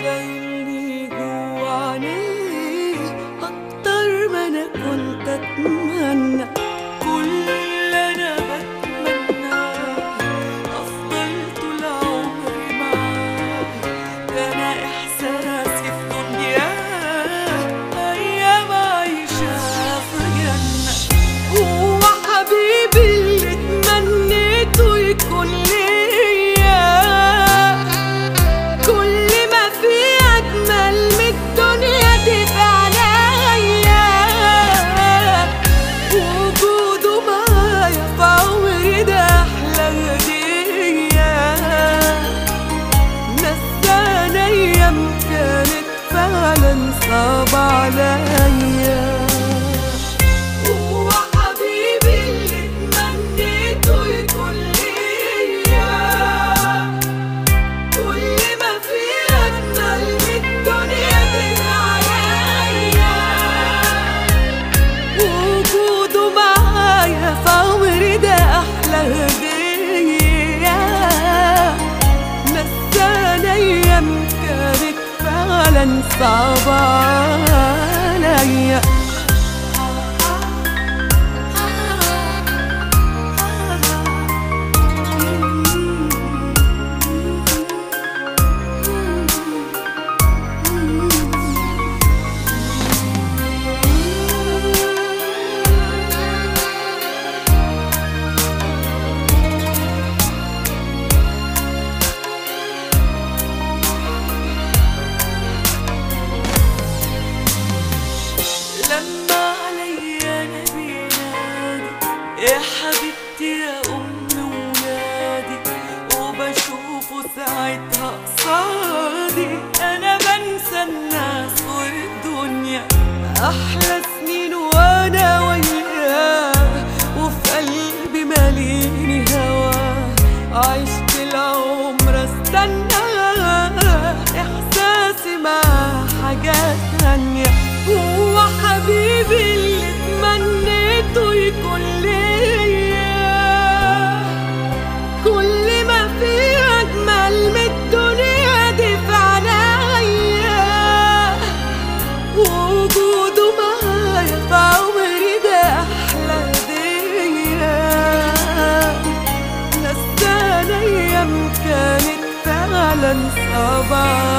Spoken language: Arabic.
باينلي جوا عينيه أكتر ما أنا كنت أتمنى. كل اللي أنا بتمناه أفضل طول عمري معاه. ده أنا إحساسي في دنياه أيام عايشاها في جنة. هو حبيبي اللي اتمنيته يكون ليا، كل ما في أجمل من الدنيا دي في عينيا. وجوده معايا في عمري ده أحلى هدية. نساني أيام كانت فعلا صعبة عليا. هو حبيبي اللي اتمنيته يكون ليا، كل ما في أجمل من الدنيا دي معايا. وجوده معايا في عمري ده أحلى هدية. نساني أيام كانت فعلا صعبة عليا. لما عليا انا بينادي يا حبيبتي يا ام ولادي، وبشوفه ساعتها قصادي انا بنسى الناس والدنيا. احلى سنين وانا وياه، وفي قلبي ماليني هواه. عشت العمر استنى احساسي مع حاجات تانية. هو حبيبي اللي اتمنيته يكون ليا، كل ما في أجمل من الدنيا دي في عينيا. وجوده معايا في عمري ده أحلى هدية. نساني أيام كانت فعلا صعبة